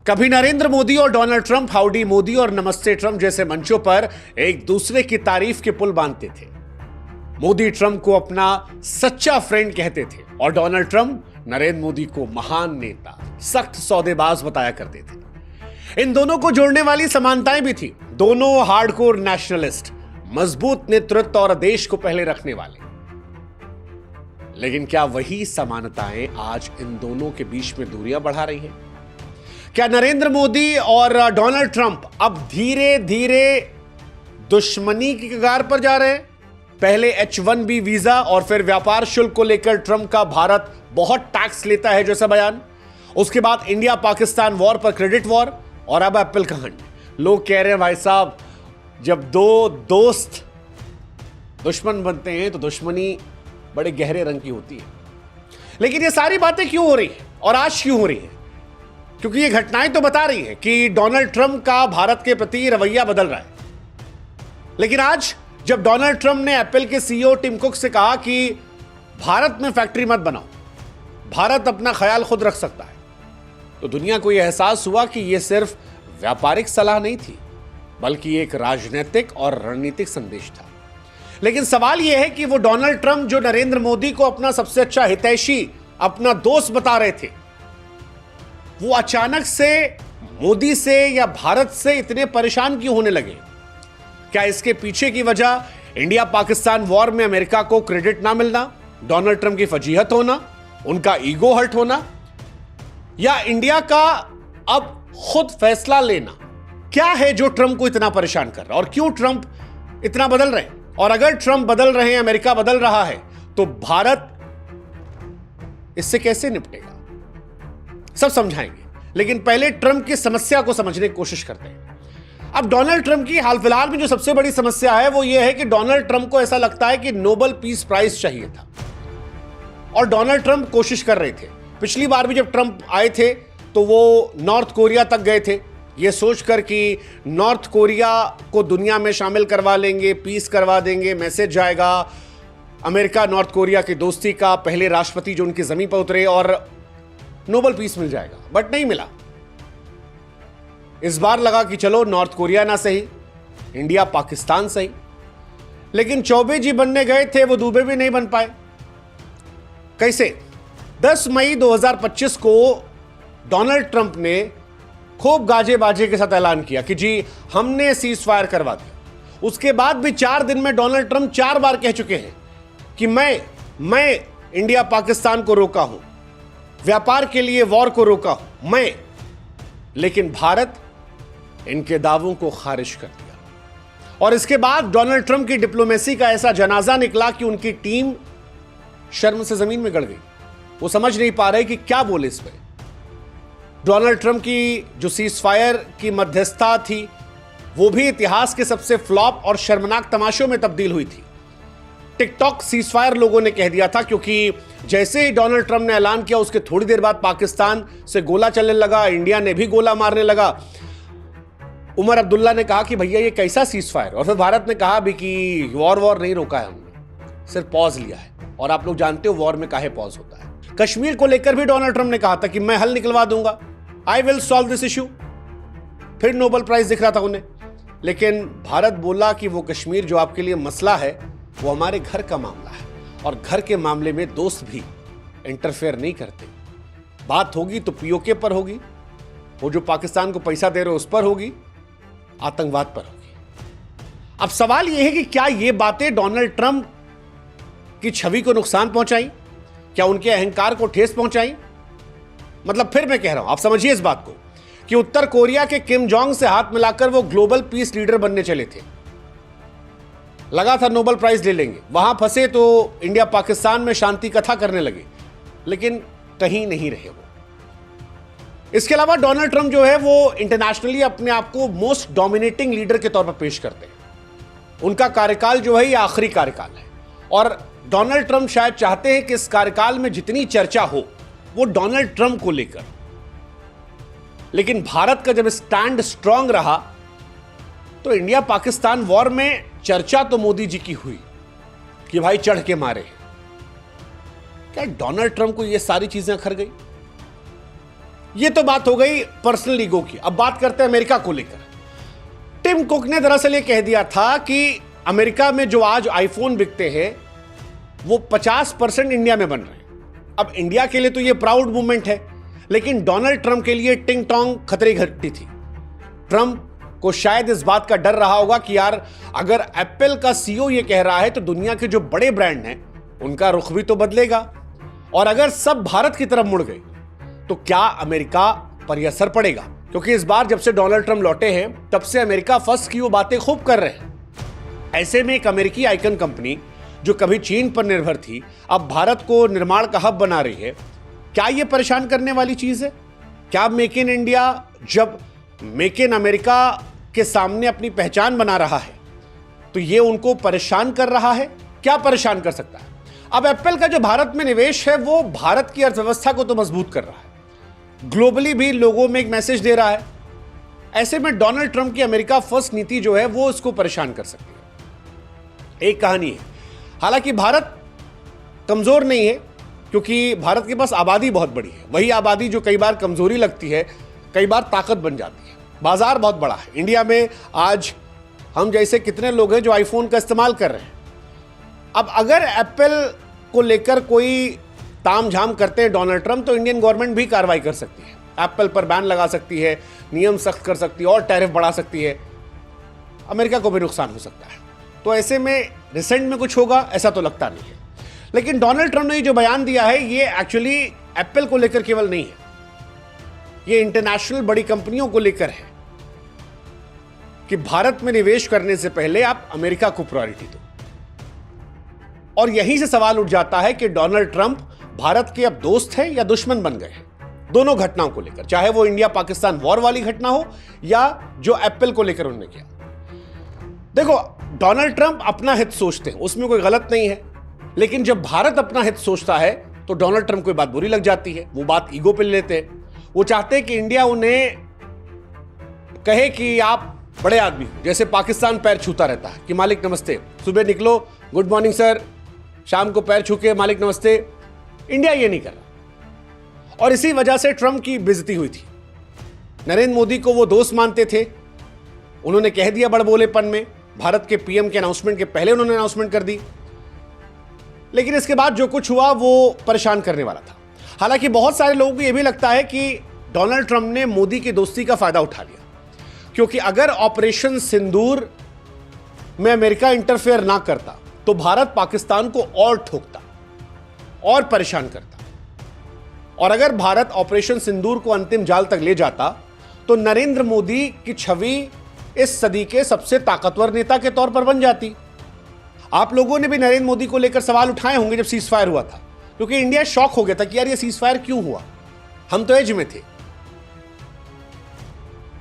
कभी नरेंद्र मोदी और Donald Trump howdy Modi और नमस्ते ट्रंप जैसे मंचों पर एक दूसरे की तारीफ के पुल बांधते थे। मोदी ट्रंप को अपना सच्चा फ्रेंड कहते थे और डोनाल्ड ट्रंप नरेंद्र मोदी को महान नेता, सख्त सौदेबाज बताया करते थे। इन दोनों को जोड़ने वाली समानताएं भी थी। दोनों हार्डकोर नेशनलिस्ट, मजबूत नेतृत्व और देश को पहले रखने वाले। लेकिन क्या वही समानताएं आज इन दोनों के बीच में दूरियां बढ़ा रही हैं? क्या नरेंद्र मोदी और डोनाल्ड ट्रंप अब धीरे धीरे दुश्मनी की कगार पर जा रहे हैं? पहले H1B वीजा और फिर व्यापार शुल्क को लेकर ट्रंप का भारत बहुत टैक्स लेता है जैसा बयान, उसके बाद इंडिया पाकिस्तान वॉर पर क्रेडिट वॉर, और अब एप्पल का हंट। लोग कह रहे हैं भाई साहब, जब दो दोस्त दुश्मन बनते हैं तो दुश्मनी बड़े गहरे रंग की होती है। लेकिन ये सारी बातें क्यों हो रही है और आज क्यों हो रही है? क्योंकि ये घटनाएं तो बता रही हैं कि डोनाल्ड ट्रंप का भारत के प्रति रवैया बदल रहा है। लेकिन आज जब डोनाल्ड ट्रंप ने एप्पल के सीईओ टिम कुक से कहा कि भारत में फैक्ट्री मत बनाओ, भारत अपना ख्याल खुद रख सकता है, तो दुनिया को यह एहसास हुआ कि यह सिर्फ व्यापारिक सलाह नहीं थी, बल्कि एक राजनीतिक और रणनीतिक संदेश था। लेकिन सवाल यह है कि वो डोनाल्ड ट्रंप जो नरेंद्र मोदी को अपना सबसे अच्छा हितैषी, अपना दोस्त बता रहे थे, वो अचानक से मोदी से या भारत से इतने परेशान क्यों होने लगे? क्या इसके पीछे की वजह इंडिया पाकिस्तान वॉर में अमेरिका को क्रेडिट ना मिलना, डोनाल्ड ट्रंप की फजीहत होना, उनका ईगो हर्ट होना, या इंडिया का अब खुद फैसला लेना? क्या है जो ट्रंप को इतना परेशान कर रहा है और क्यों ट्रंप इतना बदल रहे हैं? और अगर ट्रंप बदल रहे हैं, अमेरिका बदल रहा है, तो भारत इससे कैसे निपटेगा? सब समझाएंगे। लेकिन पहले ट्रंप की समस्या को समझने की कोशिश करते हैं। अब डोनाल्ड ट्रंप की हाल फिलहाल में जो सबसे बड़ी समस्या है वो ये है कि डोनाल्ड ट्रंप को ऐसा लगता है कि नोबेल पीस प्राइज चाहिए था, और डोनाल्ड ट्रंप कोशिश कर रहे थे। पिछली बार भी जब ट्रंप आए थे तो वो नॉर्थ कोरिया तक गए थे, ये सोचकर कि नॉर्थ कोरिया को दुनिया में शामिल करवा लेंगे, पीस करवा देंगे, मैसेज जाएगा अमेरिका नॉर्थ कोरिया की दोस्ती का, पहले राष्ट्रपति जो उनकी जमीन पर उतरे और नोबेल पीस मिल जाएगा। बट नहीं मिला। इस बार लगा कि चलो नॉर्थ कोरिया ना सही, इंडिया पाकिस्तान सही। लेकिन चौबे जी बनने गए थे, वो दुबे भी नहीं बन पाए। कैसे? 10 मई 2025 को डोनाल्ड ट्रंप ने खूब गाजे बाजे के साथ ऐलान किया कि जी हमने सीज फायर करवा दिया। उसके बाद भी 4 दिन में डोनाल्ड ट्रंप 4 बार कह चुके हैं कि मैं इंडिया पाकिस्तान को रोका हूं, व्यापार के लिए वॉर को रोका हूं मैं। लेकिन भारत इनके दावों को खारिज कर दिया, और इसके बाद डोनाल्ड ट्रंप की डिप्लोमेसी का ऐसा जनाजा निकला कि उनकी टीम शर्म से जमीन में गड़ गई। वो समझ नहीं पा रहे कि क्या बोले इस पे। डोनाल्ड ट्रंप की जो सीज फायर की मध्यस्थता थी, वो भी इतिहास के सबसे फ्लॉप और शर्मनाक तमाशों में तब्दील हुई थी। टिकटॉक सीज फायर लोगों ने कह दिया था, क्योंकि जैसे ही डोनाल्ड ट्रंप ने ऐलान किया उसके थोड़ी देर बाद पाकिस्तान से गोला चलने लगा, इंडिया ने भी गोला मारने लगा। उमर अब्दुल्ला ने कहा कि भैया ये कैसा सीज फायर, और फिर भारत ने कहा भी कि वॉर नहीं रोका है हमने, सिर्फ पॉज लिया है। और आप लोग जानते हो वॉर में काहे पॉज होता है। कश्मीर को लेकर भी डोनाल्ड ट्रंप ने कहा था कि मैं हल निकलवा दूंगा, I will solve this issue. फिर नोबेल प्राइज दिख रहा था उन्हें। लेकिन भारत बोला कि वो कश्मीर जो आपके लिए मसला है वो हमारे घर का मामला है, और घर के मामले में दोस्त भी इंटरफेयर नहीं करते। बात होगी तो पीओके पर होगी, वो जो पाकिस्तान को पैसा दे रहे हो उस पर होगी, आतंकवाद पर होगी। अब सवाल यह है कि क्या ये बातें डोनाल्ड ट्रंप की छवि को नुकसान पहुंचाई? क्या उनके अहंकार को ठेस पहुंचाई? मतलब फिर मैं कह रहा हूं, आप समझिए इस बात को, कि उत्तर कोरिया के किम जोंग से हाथ मिलाकर वो ग्लोबल पीस लीडर बनने चले थे। लगा था नोबेल प्राइज ले लेंगे, वहां फंसे तो इंडिया पाकिस्तान में शांति कथा करने लगे, लेकिन कहीं नहीं रहे वो। इसके अलावा डोनाल्ड ट्रंप जो है वो इंटरनेशनली अपने आप को मोस्ट डोमिनेटिंग लीडर के तौर पर पेश करते हैं। उनका कार्यकाल जो है ये आखिरी कार्यकाल है, और डोनाल्ड ट्रंप शायद चाहते हैं कि इस कार्यकाल में जितनी चर्चा हो वो डोनाल्ड ट्रंप को लेकर। लेकिन भारत का जब स्टैंड स्ट्रांग रहा तो इंडिया पाकिस्तान वॉर में चर्चा तो मोदी जी की हुई कि भाई चढ़ के मारे। क्या डोनाल्ड ट्रंप को ये सारी चीजें अखर गई? ये तो बात हो गई पर्सनल ईगो की। अब बात करते हैं अमेरिका को लेकर। टिम कुक ने दरअसल ये कह दिया था कि अमेरिका में जो आज आईफोन बिकते हैं वो 50% इंडिया में बन रहे हैं। अब इंडिया के लिए तो ये प्राउड मूवमेंट है, लेकिन डोनाल्ड ट्रंप के लिए टिंग टोंग खतरे की घंटी थी। ट्रंप को शायद इस बात का डर रहा होगा कि यार अगर एप्पल का सीईओ ये कह रहा है तो दुनिया के जो बड़े ब्रांड हैं उनका रुख भी तो बदलेगा, और अगर सब भारत की तरफ मुड़ गए तो क्या अमेरिका पर यह असर पड़ेगा। क्योंकि इस बार जब से डोनाल्ड ट्रंप लौटे हैं तब से अमेरिका फर्स्ट की वो बातें खूब कर रहे हैं। ऐसे में एक अमेरिकी आइकन कंपनी जो कभी चीन पर निर्भर थी अब भारत को निर्माण का हब बना रही है। क्या यह परेशान करने वाली चीज है? क्या मेक इन इंडिया जब मेक इन अमेरिका के सामने अपनी पहचान बना रहा है तो यह उनको परेशान कर रहा है? क्या परेशान कर सकता है? अब एप्पल का जो भारत में निवेश है वो भारत की अर्थव्यवस्था को तो मजबूत कर रहा है, ग्लोबली भी लोगों में एक मैसेज दे रहा है। ऐसे में डोनाल्ड ट्रंप की अमेरिका फर्स्ट नीति जो है वो इसको परेशान कर सकती है। एक कहानी है, हालांकि भारत कमजोर नहीं है क्योंकि भारत के पास आबादी बहुत बड़ी है। वही आबादी जो कई बार कमजोरी लगती है कई बार ताकत बन जाती है। बाजार बहुत बड़ा है। इंडिया में आज हम जैसे कितने लोग हैं जो आईफोन का इस्तेमाल कर रहे हैं। अब अगर एप्पल को लेकर कोई तामझाम करते हैं डोनाल्ड ट्रंप तो इंडियन गवर्नमेंट भी कार्रवाई कर सकती है, एप्पल पर बैन लगा सकती है, नियम सख्त कर सकती है और टैरिफ बढ़ा सकती है। अमेरिका को भी नुकसान हो सकता है। तो ऐसे में रिसेंट में कुछ होगा ऐसा तो लगता नहीं है। लेकिन डोनाल्ड ट्रंप ने जो बयान दिया है ये एक्चुअली एप्पल को लेकर केवल नहीं है, ये इंटरनेशनल बड़ी कंपनियों को लेकर है कि भारत में निवेश करने से पहले आप अमेरिका को प्रायोरिटी दो। और यहीं से सवाल उठ जाता है कि डोनाल्ड ट्रंप भारत के अब दोस्त हैं या दुश्मन बन गए हैं दोनों घटनाओं को लेकर, चाहे वो इंडिया पाकिस्तान वॉर वाली घटना हो या जो एप्पल को लेकर उन्होंने किया। देखो, डोनाल्ड ट्रंप अपना हित सोचते हैं, उसमें कोई गलत नहीं है, लेकिन जब भारत अपना हित सोचता है तो डोनाल्ड ट्रंप को बात बुरी लग जाती है। वो बात ईगो पे ले लेते हैं। वो चाहते हैं कि इंडिया उन्हें कहे कि आप बड़े आदमी हो, जैसे पाकिस्तान पैर छूता रहता है कि मालिक नमस्ते, सुबह निकलो गुड मॉर्निंग सर, शाम को पैर छू के मालिक नमस्ते। इंडिया ये नहीं कर रहा और इसी वजह से ट्रंप की बेइज्जती हुई थी। नरेंद्र मोदी को वो दोस्त मानते थे, उन्होंने कह दिया बड़बोलेपन में, भारत के पीएम के अनाउंसमेंट के पहले उन्होंने अनाउंसमेंट कर दी, लेकिन इसके बाद जो कुछ हुआ वो परेशान करने वाला था। हालांकि बहुत सारे लोगों को यह भी लगता है कि डोनाल्ड ट्रंप ने मोदी की दोस्ती का फायदा उठा लिया, क्योंकि अगर ऑपरेशन सिंदूर में अमेरिका इंटरफेयर ना करता तो भारत पाकिस्तान को और ठोकता और परेशान करता, और अगर भारत ऑपरेशन सिंदूर को अंतिम जाल तक ले जाता तो नरेंद्र मोदी की छवि इस सदी के सबसे ताकतवर नेता के तौर पर बन जाती। आप लोगों ने भी नरेंद्र मोदी को लेकर सवाल उठाए होंगे जब सीज फायर हुआ था, क्योंकि इंडिया शॉक हो गया था कि यार ये सीज फायर क्यों हुआ, हम तो एज में थे।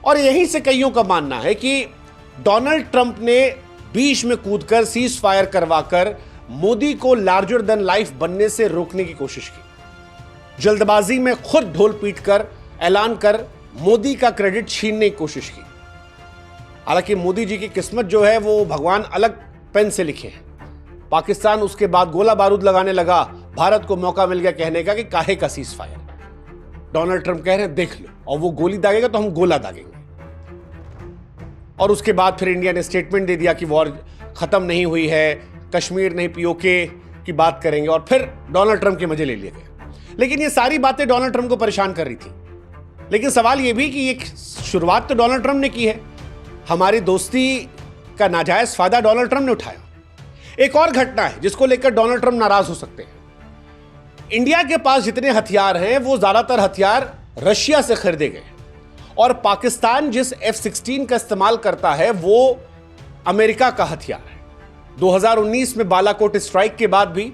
और यहीं से कईयों का मानना है कि डोनाल्ड ट्रंप ने बीच में कूदकर सीज फायर करवाकर मोदी को लार्जर देन लाइफ बनने से रोकने की कोशिश की। जल्दबाजी में खुद ढोल पीटकर ऐलान कर मोदी का क्रेडिट छीनने की कोशिश की। हालांकि मोदी जी की किस्मत जो है वो भगवान अलग पेन से लिखे हैं। पाकिस्तान उसके बाद गोला बारूद लगाने लगा, भारत को मौका मिल गया कहने का कि काहे का सीज फायर। डोनाल्ड ट्रंप कह रहे हैं देख लो, और वो गोली दागेगा तो हम गोला दागेंगे। और उसके बाद फिर इंडिया ने स्टेटमेंट दे दिया कि वॉर खत्म नहीं हुई है, कश्मीर नहीं पीओके की बात करेंगे, और फिर डोनाल्ड ट्रंप के मजे ले लिए गए। लेकिन ये सारी बातें डोनाल्ड ट्रंप को परेशान कर रही थी। लेकिन सवाल ये भी कि ये शुरुआत तो डोनाल्ड ट्रंप ने की है, हमारी दोस्ती का नाजायज फायदा डोनाल्ड ट्रंप ने उठाया। एक और घटना है जिसको लेकर डोनाल्ड ट्रंप नाराज हो सकते हैं। इंडिया के पास जितने हथियार हैं वो ज्यादातर हथियार रशिया से खरीदे गए, और पाकिस्तान जिस F-16 का इस्तेमाल करता है वो अमेरिका का हथियार है। 2019 में बालाकोट स्ट्राइक के बाद भी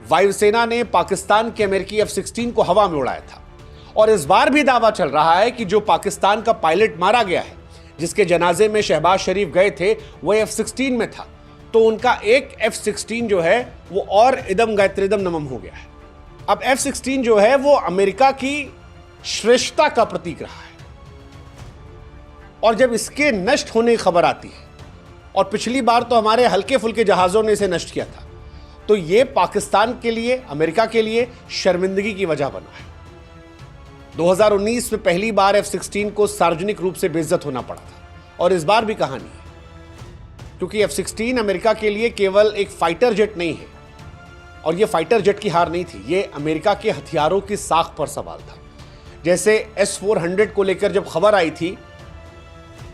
वायुसेना ने पाकिस्तान के अमेरिकी F-16 को हवा में उड़ाया था, और इस बार भी दावा चल रहा है कि जो पाकिस्तान का पायलट मारा गया है, जिसके जनाजे में शहबाज शरीफ गए थे, वो F-16 में था, तो उनका एक F-16 जो है वो और इदम गायत्रिदम नमम हो गया है। अब F-16 जो है वो अमेरिका की श्रेष्ठता का प्रतीक रहा है, और जब इसके नष्ट होने की खबर आती है, और पिछली बार तो हमारे हल्के फुल्के जहाजों ने इसे नष्ट किया था, तो ये पाकिस्तान के लिए, अमेरिका के लिए शर्मिंदगी की वजह बना है। 2019 में पहली बार F-16 को सार्वजनिक रूप से बेइज्जत होना पड़ा था। और इस बार भी कहानी है, क्योंकि F-16 अमेरिका के लिए केवल एक फाइटर जेट नहीं है, और यह फाइटर जेट की हार नहीं थी, ये अमेरिका के हथियारों की साख पर सवाल था। जैसे S-400 को लेकर जब खबर आई थी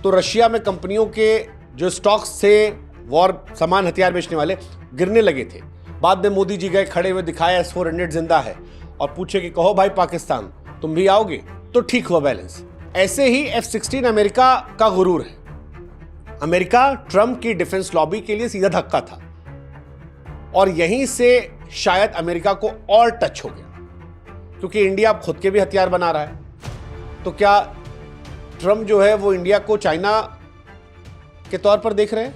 तो रशिया में कंपनियों के जो स्टॉक्स थे वॉर सामान हथियार बेचने वाले गिरने लगे थे। बाद में मोदी जी गए, खड़े हुए दिखाया S-400 जिंदा है, और पूछे कि कहो भाई पाकिस्तान तुम भी आओगे, तो ठीक हुआ बैलेंस। ऐसे ही F-16 अमेरिका का गुरूर है। अमेरिका ट्रंप की डिफेंस लॉबी के लिए सीधा धक्का था, और यहीं से शायद अमेरिका को और टच हो गया, क्योंकि इंडिया अब खुद के भी हथियार बना रहा है। तो क्या ट्रंप जो है वो इंडिया को चाइना के तौर पर देख रहे हैं?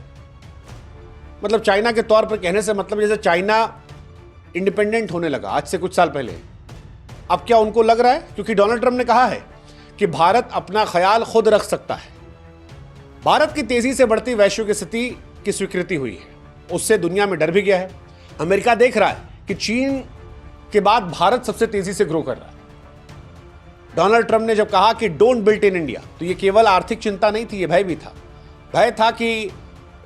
मतलब चाइना के तौर पर कहने से मतलब जैसे चाइना इंडिपेंडेंट होने लगा आज से कुछ साल पहले, अब क्या उनको लग रहा है? क्योंकि डोनाल्ड ट्रंप ने कहा है कि भारत अपना ख्याल खुद रख सकता है। भारत की तेजी से बढ़ती वैश्विक स्थिति की स्वीकृति हुई है, उससे दुनिया में डर भी गया है। अमेरिका देख रहा है कि चीन के बाद भारत सबसे तेजी से ग्रो कर रहा है। डोनाल्ड ट्रंप ने जब कहा कि डोंट बिल्ड इन इंडिया, तो ये केवल आर्थिक चिंता नहीं थी, ये भय भी था। भय था कि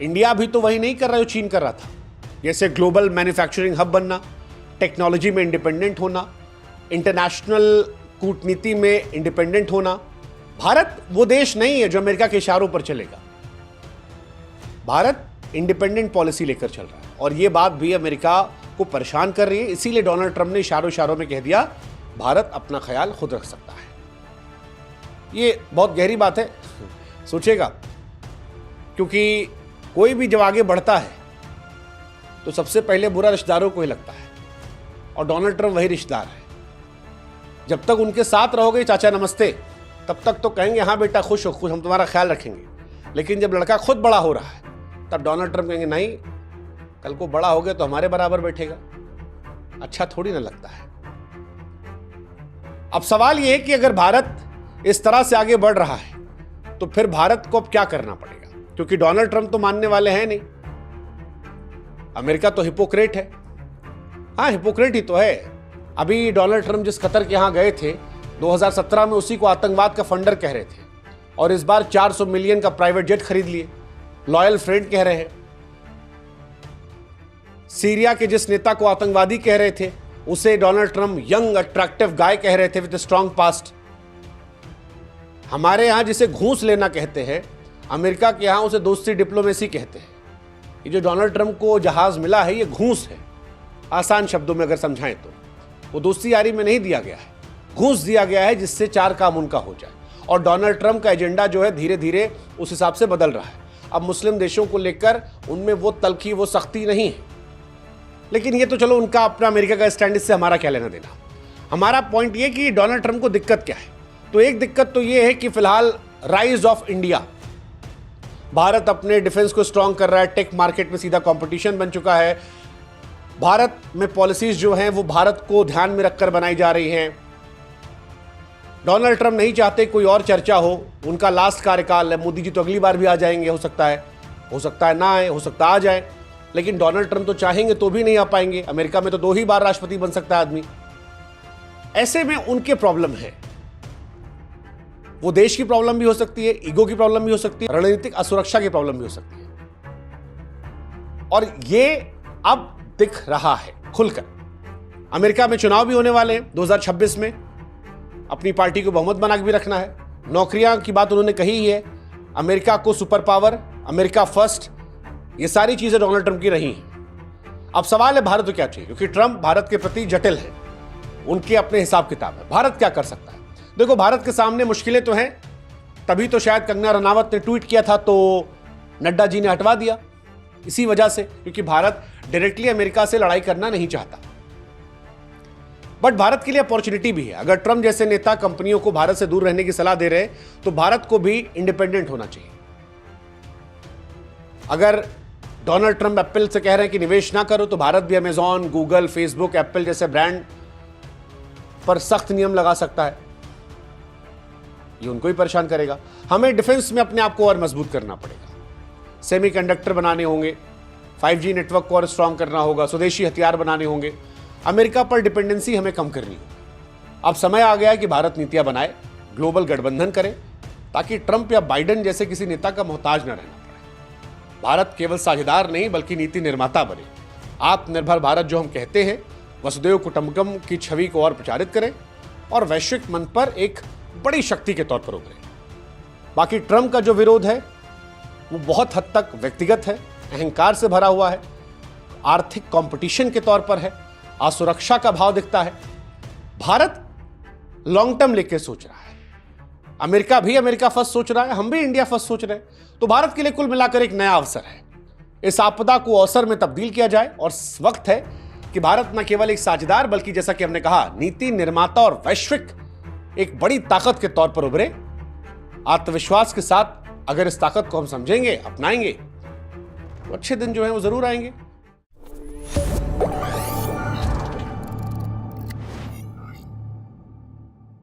इंडिया भी तो वही नहीं कर रहा जो चीन कर रहा था, जैसे ग्लोबल मैन्युफैक्चरिंग हब बनना, टेक्नोलॉजी में इंडिपेंडेंट होना, इंटरनेशनल कूटनीति में इंडिपेंडेंट होना। भारत वो देश नहीं है जो अमेरिका के इशारों पर चलेगा। भारत इंडिपेंडेंट पॉलिसी लेकर चल रहा है, और ये बात भी अमेरिका को परेशान कर रही है। इसीलिए डोनाल्ड ट्रंप ने इशारों में कह दिया भारत अपना ख्याल खुद रख सकता है। ये बहुत गहरी बात है, सोचेगा, क्योंकि कोई भी जब आगे बढ़ता है तो सबसे पहले बुरा रिश्तेदारों को ही लगता है, और डोनाल्ड ट्रंप वही रिश्तेदार है। जब तक उनके साथ रहोगे चाचा नमस्ते, तब तक तो कहेंगे हाँ बेटा खुश हो, खुश, हम तुम्हारा ख्याल रखेंगे। लेकिन जब लड़का खुद बड़ा हो रहा है तब डोनाल्ड ट्रंप कहेंगे नहीं, कल को बड़ा हो गया तो हमारे बराबर बैठेगा। अच्छा थोड़ी ना लगता है। अब सवाल यह है कि अगर भारत इस तरह से आगे बढ़ रहा है तो फिर भारत को अब क्या करना पड़ेगा, क्योंकि डोनाल्ड ट्रंप तो मानने वाले हैं नहीं। अमेरिका तो हिपोक्रेट है। हाँ, हिपोक्रेट ही तो है। अभी डोनाल्ड ट्रंप जिस कतर के यहां गए थे 2017 में, उसी को आतंकवाद का फंडर कह रहे थे, और इस बार 400 मिलियन का प्राइवेट जेट खरीद लिए, लॉयल फ्रेंड कह रहे हैं। सीरिया के जिस नेता को आतंकवादी कह रहे थे उसे डोनाल्ड ट्रंप यंग अट्रैक्टिव गाय कह रहे थे विद स्ट्रॉन्ग पास्ट। हमारे यहां जिसे घूस लेना कहते हैं, अमेरिका के यहां उसे दोस्ती डिप्लोमेसी कहते हैं। ये जो डोनाल्ड ट्रंप को जहाज मिला है ये घूस है, आसान शब्दों में अगर समझाएं तो। वो दोस्ती यारी में नहीं दिया गया है, घूस दिया गया है जिससे चार काम उनका हो जाए। और डोनाल्ड ट्रंप का एजेंडा जो है धीरे धीरे उस हिसाब से बदल रहा है। अब मुस्लिम देशों को लेकर उनमें वो तलखी, वो सख्ती नहीं है। लेकिन ये तो चलो उनका अपना, अमेरिका का स्टैंड, इससे हमारा क्या लेना देना। हमारा पॉइंट ये कि डोनाल्ड ट्रंप को दिक्कत क्या है। तो एक दिक्कत तो ये है कि फिलहाल राइज ऑफ इंडिया, भारत अपने डिफेंस को स्ट्रांग कर रहा है, टेक मार्केट में सीधा कंपटीशन बन चुका है। भारत में पॉलिसीज जो हैं वो भारत को ध्यान में रखकर बनाई जा रही हैं। डोनाल्ड ट्रंप नहीं चाहते कोई और चर्चा हो, उनका लास्ट कार्यकाल है। मोदी जी तो अगली बार भी आ जाएंगे, हो सकता है ना आए, हो सकता आ जाए। लेकिन डोनाल्ड ट्रंप तो चाहेंगे तो भी नहीं आ पाएंगे। अमेरिका में तो 2 ही बार राष्ट्रपति बन सकता है आदमी। ऐसे में उनके प्रॉब्लम है, वो देश की प्रॉब्लम भी हो सकती है, ईगो की प्रॉब्लम भी हो सकती है, रणनीतिक असुरक्षा की प्रॉब्लम भी हो सकती है। और ये अब दिख रहा है खुलकर। अमेरिका में चुनाव भी होने वाले हैं 2026 में, अपनी पार्टी को बहुमत बना के भी रखना है। नौकरियां की बात उन्होंने कही ही है, अमेरिका को सुपर पावर, अमेरिका फर्स्ट, ये सारी चीजें डोनाल्ड ट्रंप की रही हैं। अब सवाल है भारत को क्या चाहिए, क्योंकि ट्रंप भारत के प्रति जटिल है, उनके अपने हिसाब किताब है। भारत क्या कर सकता है? देखो, भारत के सामने मुश्किलें तो हैं, तभी तो शायद कंगना रनावत ने ट्वीट किया था तो नड्डा जी ने हटवा दिया, इसी वजह से, क्योंकि भारत डायरेक्टली अमेरिका से लड़ाई करना नहीं चाहता। बट भारत के लिए अपॉर्चुनिटी भी है। अगर ट्रंप जैसे नेता कंपनियों को भारत से दूर रहने की सलाह दे रहे हैं तो भारत को भी इंडिपेंडेंट होना चाहिए। अगर डोनाल्ड ट्रंप एप्पल से कह रहे हैं कि निवेश ना करो, तो भारत भी अमेजॉन, गूगल, फेसबुक, एप्पल जैसे ब्रांड पर सख्त नियम लगा सकता है। ये उनको ही परेशान करेगा। हमें डिफेंस में अपने आप को और मजबूत करना पड़ेगा, सेमीकंडक्टर बनाने होंगे, 5G नेटवर्क को और स्ट्रांग करना होगा, स्वदेशी हथियार बनाने होंगे, अमेरिका पर डिपेंडेंसी हमें कम करनी होगी। अब समय आ गया है कि भारत नीतियां बनाए, ग्लोबल गठबंधन करे, ताकि ट्रंप या बाइडेन जैसे किसी नेता का मोहताज न रहना पड़े। भारत केवल साझेदार नहीं बल्कि नीति निर्माता बने। आत्मनिर्भर भारत जो हम कहते हैं, वसुदेव कुटुंबकम की छवि को और प्रचारित करें और वैश्विक मंच पर एक बड़ी शक्ति के तौर पर उभरे। बाकी ट्रंप का जो विरोध है वो बहुत हद तक व्यक्तिगत है, अहंकार से भरा हुआ है, आर्थिक कंपटीशन के तौर पर है, असुरक्षा का भाव दिखता है। भारत लॉन्ग टर्म लेके सोच रहा है, अमेरिका भी अमेरिका फर्स्ट सोच रहा है, हम भी इंडिया फर्स्ट सोच रहे हैं। तो भारत के लिए कुल मिलाकर एक नया अवसर है। इस आपदा को अवसर में तब्दील किया जाए और वक्त है कि भारत न केवल एक साझेदार बल्कि जैसा कि हमने कहा नीति निर्माता और वैश्विक एक बड़ी ताकत के तौर पर उभरे। आत्मविश्वास के साथ अगर इस ताकत को हम समझेंगे, अपनाएंगे, तो अच्छे दिन जो है वो जरूर आएंगे।